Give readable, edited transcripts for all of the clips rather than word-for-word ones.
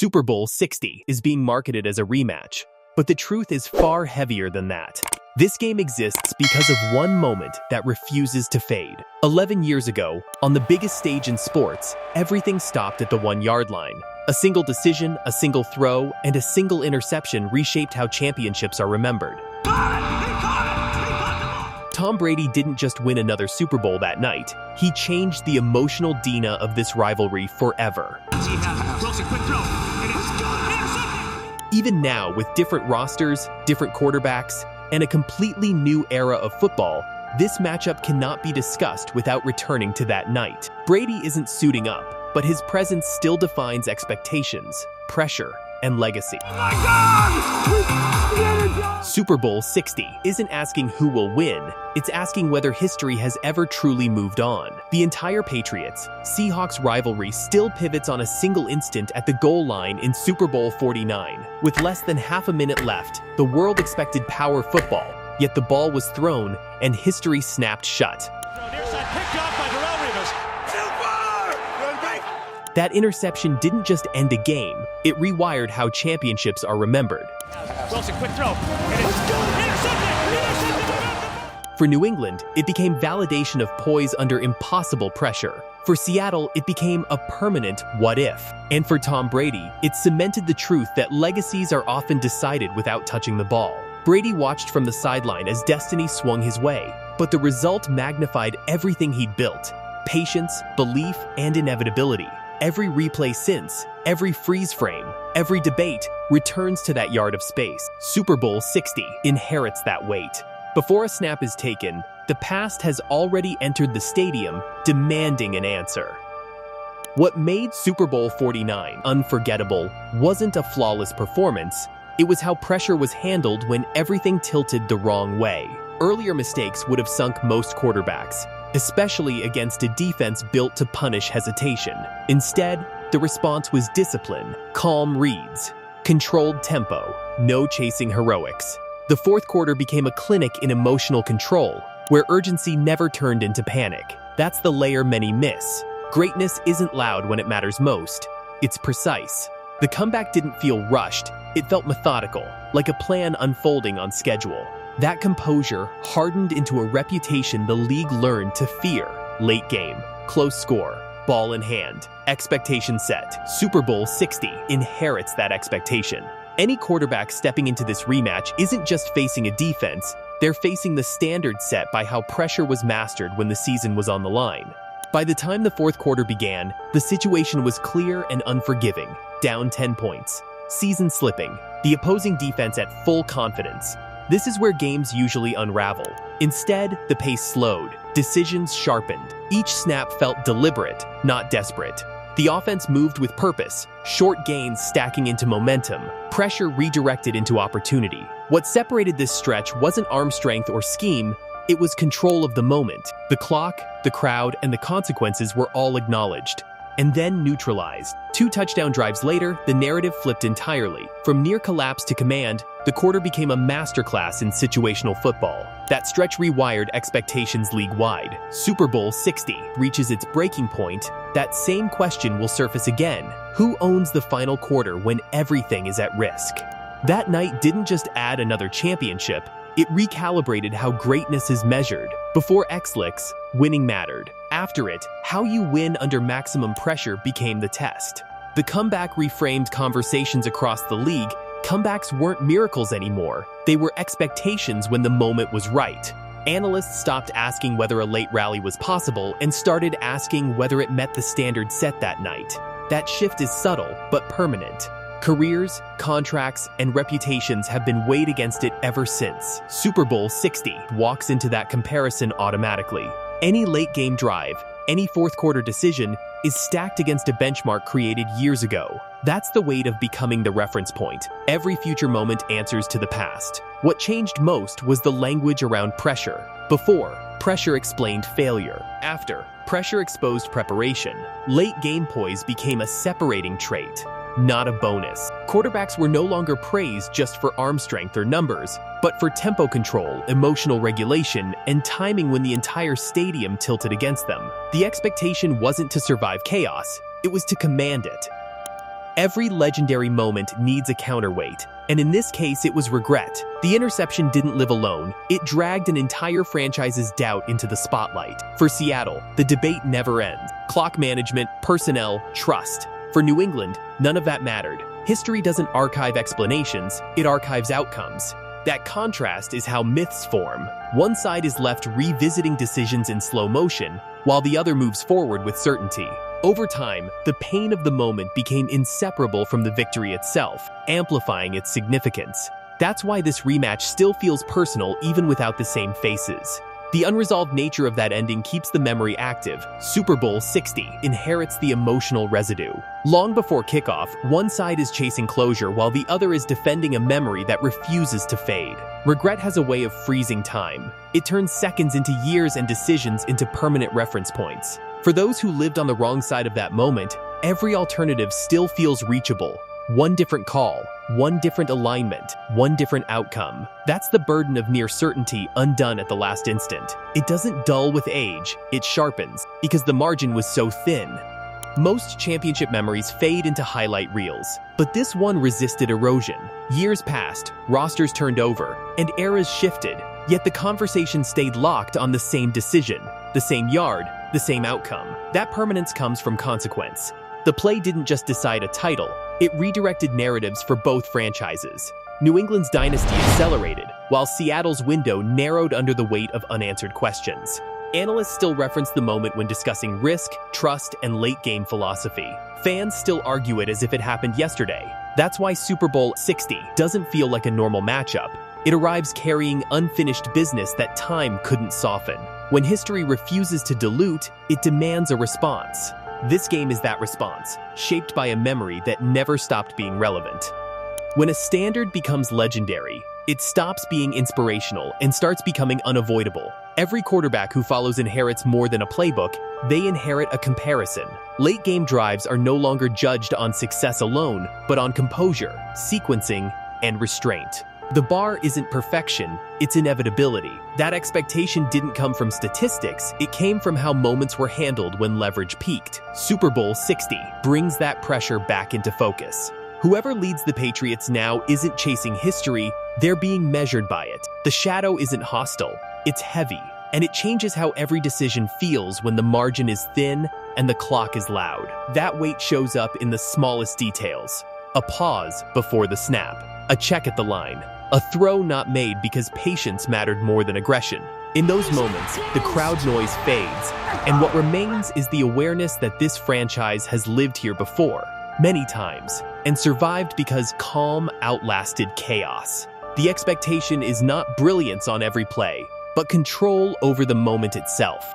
Super Bowl 60 is being marketed as a rematch, but the truth is far heavier than that. This game exists because of one moment that refuses to fade. 11 years ago, on the biggest stage in sports, everything stopped at the 1-yard line. A single decision, a single throw, and a single interception reshaped how championships are remembered. Tom Brady didn't just win another Super Bowl that night, he changed the emotional DNA of this rivalry forever. Even now, with different rosters, different quarterbacks, and a completely new era of football, this matchup cannot be discussed without returning to that night. Brady isn't suiting up, but his presence still defines expectations, pressure, and legacy. Oh my God! Super Bowl 60 isn't asking who will win, it's asking whether history has ever truly moved on. The entire Patriots-Seahawks rivalry still pivots on a single instant at the goal line in Super Bowl 49. With less than half a minute left, the world expected power football, yet the ball was thrown and history snapped shut. That interception didn't just end a game, it rewired how championships are remembered. Wilson, quick throw. Intercepted! For New England, it became validation of poise under impossible pressure. For Seattle, it became a permanent what if. And for Tom Brady, it cemented the truth that legacies are often decided without touching the ball. Brady watched from the sideline as destiny swung his way, but the result magnified everything he'd built: patience, belief, and inevitability. Every replay since, every freeze frame, every debate returns to that yard of space. Super Bowl 60 inherits that weight. Before a snap is taken, the past has already entered the stadium, demanding an answer. What made Super Bowl 49 unforgettable wasn't a flawless performance, it was how pressure was handled when everything tilted the wrong way. Earlier mistakes would have sunk most quarterbacks, especially against a defense built to punish hesitation. Instead, the response was discipline, calm reads, controlled tempo, no chasing heroics. The fourth quarter became a clinic in emotional control, where urgency never turned into panic. That's the layer many miss. Greatness isn't loud when it matters most. It's precise. The comeback didn't feel rushed, it felt methodical, like a plan unfolding on schedule. That composure hardened into a reputation the league learned to fear. Late game, close score, ball in hand, expectation set. Super Bowl 60 inherits that expectation. Any quarterback stepping into this rematch isn't just facing a defense, they're facing the standard set by how pressure was mastered when the season was on the line. By the time the fourth quarter began, the situation was clear and unforgiving. Down 10 points. Season slipping. The opposing defense at full confidence. This is where games usually unravel. Instead, the pace slowed, decisions sharpened. Each snap felt deliberate, not desperate. The offense moved with purpose, short gains stacking into momentum, pressure redirected into opportunity. What separated this stretch wasn't arm strength or scheme, it was control of the moment. The clock, the crowd, and the consequences were all acknowledged, and then neutralized. 2 touchdown drives later, the narrative flipped entirely. From near collapse to command, the quarter became a masterclass in situational football. That stretch rewired expectations league-wide. Super Bowl 60 reaches its breaking point. That same question will surface again. Who owns the final quarter when everything is at risk? That night didn't just add another championship, it recalibrated how greatness is measured. Before X-Lix, winning mattered. After it, how you win under maximum pressure became the test. The comeback reframed conversations across the league. Comebacks weren't miracles anymore. They were expectations when the moment was right. Analysts stopped asking whether a late rally was possible and started asking whether it met the standard set that night. That shift is subtle, but permanent. Careers, contracts, and reputations have been weighed against it ever since. Super Bowl 60 walks into that comparison automatically. Any late-game drive, any fourth-quarter decision is stacked against a benchmark created years ago. That's the weight of becoming the reference point. Every future moment answers to the past. What changed most was the language around pressure. Before, pressure explained failure. After, pressure exposed preparation. Late-game poise became a separating trait, not a bonus. Quarterbacks were no longer praised just for arm strength or numbers, but for tempo control, emotional regulation, and timing when the entire stadium tilted against them. The expectation wasn't to survive chaos, it was to command it. Every legendary moment needs a counterweight, and in this case it was regret. The interception didn't live alone, it dragged an entire franchise's doubt into the spotlight. For Seattle, the debate never ends. Clock management, personnel, trust. For New England, none of that mattered. History doesn't archive explanations, it archives outcomes. That contrast is how myths form. One side is left revisiting decisions in slow motion, while the other moves forward with certainty. Over time, the pain of the moment became inseparable from the victory itself, amplifying its significance. That's why this rematch still feels personal even without the same faces. The unresolved nature of that ending keeps the memory active. Super Bowl 60 inherits the emotional residue. Long before kickoff, one side is chasing closure while the other is defending a memory that refuses to fade. Regret has a way of freezing time. It turns seconds into years and decisions into permanent reference points. For those who lived on the wrong side of that moment, every alternative still feels reachable. One different call, one different alignment, one different outcome. That's the burden of near certainty undone at the last instant. It doesn't dull with age, it sharpens, because the margin was so thin. Most championship memories fade into highlight reels, but this one resisted erosion. Years passed, rosters turned over, and eras shifted, yet the conversation stayed locked on the same decision, the same yard, the same outcome. That permanence comes from consequence. The play didn't just decide a title, it redirected narratives for both franchises. New England's dynasty accelerated, while Seattle's window narrowed under the weight of unanswered questions. Analysts still reference the moment when discussing risk, trust, and late-game philosophy. Fans still argue it as if it happened yesterday. That's why Super Bowl 60 doesn't feel like a normal matchup. It arrives carrying unfinished business that time couldn't soften. When history refuses to dilute, it demands a response. This game is that response, shaped by a memory that never stopped being relevant. When a standard becomes legendary, it stops being inspirational and starts becoming unavoidable. Every quarterback who follows inherits more than a playbook, they inherit a comparison. Late-game drives are no longer judged on success alone, but on composure, sequencing, and restraint. The bar isn't perfection, it's inevitability. That expectation didn't come from statistics, it came from how moments were handled when leverage peaked. Super Bowl 60 brings that pressure back into focus. Whoever leads the Patriots now isn't chasing history, they're being measured by it. The shadow isn't hostile, it's heavy, and it changes how every decision feels when the margin is thin and the clock is loud. That weight shows up in the smallest details. A pause before the snap, a check at the line, a throw not made because patience mattered more than aggression. In those moments, the crowd noise fades, and what remains is the awareness that this franchise has lived here before, many times, and survived because calm outlasted chaos. The expectation is not brilliance on every play, but control over the moment itself.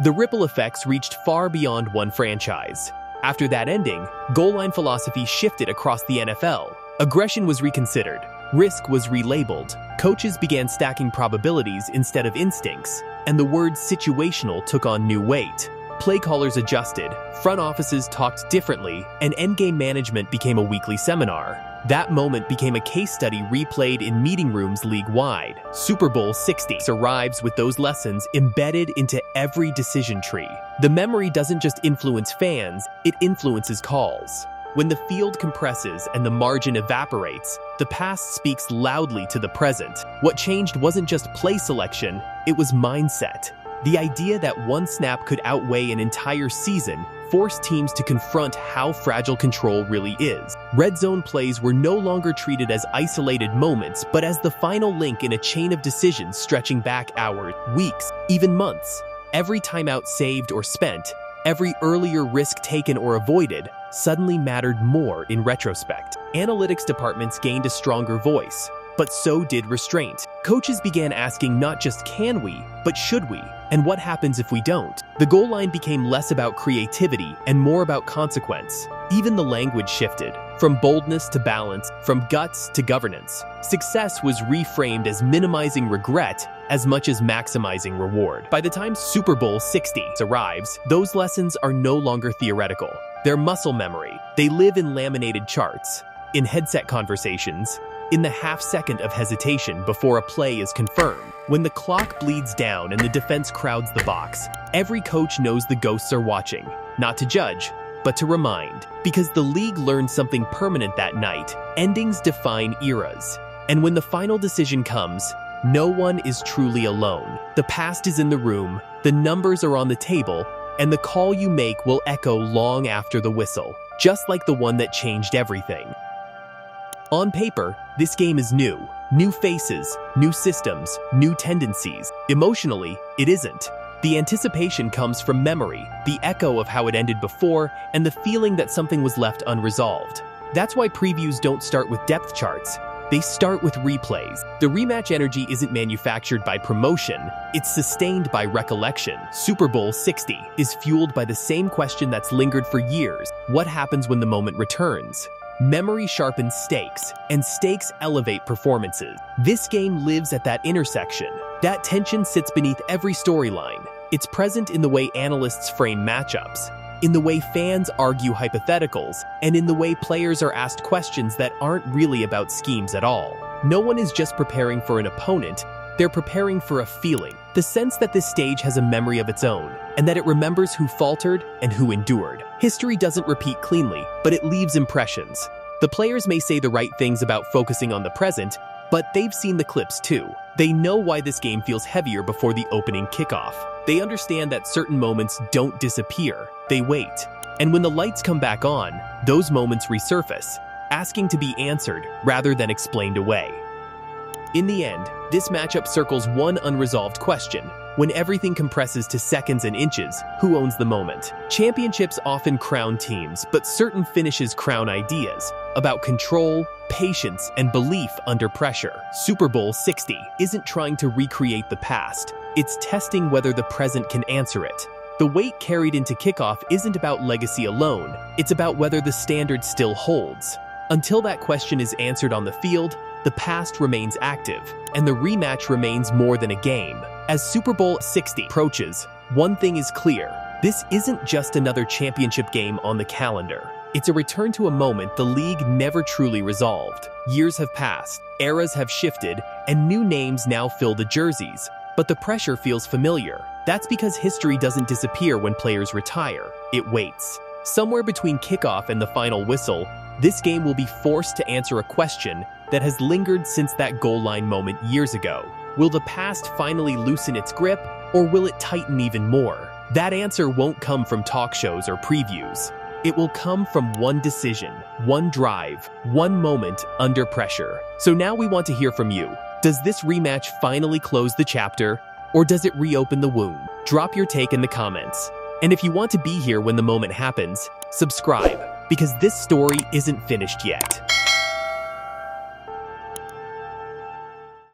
The ripple effects reached far beyond one franchise. After that ending, goal line philosophy shifted across the NFL. Aggression was reconsidered, risk was relabeled, coaches began stacking probabilities instead of instincts, and the word situational took on new weight. Play callers adjusted, front offices talked differently, and endgame management became a weekly seminar. That moment became a case study replayed in meeting rooms league-wide. Super Bowl 60 arrives with those lessons embedded into every decision tree. The memory doesn't just influence fans, it influences calls. When the field compresses and the margin evaporates, the past speaks loudly to the present. What changed wasn't just play selection, it was mindset. The idea that one snap could outweigh an entire season forced teams to confront how fragile control really is. Red zone plays were no longer treated as isolated moments, but as the final link in a chain of decisions stretching back hours, weeks, even months. Every timeout saved or spent, every earlier risk taken or avoided, suddenly mattered more in retrospect. Analytics departments gained a stronger voice, but so did restraint. Coaches began asking not just can we, but should we? And what happens if we don't? The goal line became less about creativity and more about consequence. Even the language shifted, from boldness to balance, from guts to governance. Success was reframed as minimizing regret as much as maximizing reward. By the time Super Bowl 60 arrives, those lessons are no longer theoretical. They're muscle memory. They live in laminated charts, in headset conversations, in the half-second of hesitation before a play is confirmed. When the clock bleeds down and the defense crowds the box, every coach knows the ghosts are watching, not to judge, but to remind. Because the league learned something permanent that night. Endings define eras. And when the final decision comes, no one is truly alone. The past is in the room, the numbers are on the table, and the call you make will echo long after the whistle, just like the one that changed everything. On paper, this game is new. New faces, new systems, new tendencies. Emotionally, it isn't. The anticipation comes from memory, the echo of how it ended before, and the feeling that something was left unresolved. That's why previews don't start with depth charts. They start with replays. The rematch energy isn't manufactured by promotion, it's sustained by recollection. Super Bowl 60 is fueled by the same question that's lingered for years: what happens when the moment returns? Memory sharpens stakes, and stakes elevate performances. This game lives at that intersection. That tension sits beneath every storyline. It's present in the way analysts frame matchups, in the way fans argue hypotheticals, and in the way players are asked questions that aren't really about schemes at all. No one is just preparing for an opponent, they're preparing for a feeling. The sense that this stage has a memory of its own, and that it remembers who faltered and who endured. History doesn't repeat cleanly, but it leaves impressions. The players may say the right things about focusing on the present, but they've seen the clips too. They know why this game feels heavier before the opening kickoff. They understand that certain moments don't disappear, they wait. And when the lights come back on, those moments resurface, asking to be answered rather than explained away. In the end, this matchup circles one unresolved question. When everything compresses to seconds and inches, who owns the moment? Championships often crown teams, but certain finishes crown ideas about control, patience, and belief under pressure. Super Bowl 60 isn't trying to recreate the past. It's testing whether the present can answer it. The weight carried into kickoff isn't about legacy alone. It's about whether the standard still holds. Until that question is answered on the field, the past remains active, and the rematch remains more than a game. As Super Bowl 60 approaches, one thing is clear: this isn't just another championship game on the calendar. It's a return to a moment the league never truly resolved. Years have passed, eras have shifted, and new names now fill the jerseys. But the pressure feels familiar. That's because history doesn't disappear when players retire, it waits. Somewhere between kickoff and the final whistle, this game will be forced to answer a question that has lingered since that goal line moment years ago. Will the past finally loosen its grip, or will it tighten even more? That answer won't come from talk shows or previews. It will come from one decision, one drive, one moment under pressure. So now we want to hear from you. Does this rematch finally close the chapter, or does it reopen the wound? Drop your take in the comments. And if you want to be here when the moment happens, subscribe, because this story isn't finished yet.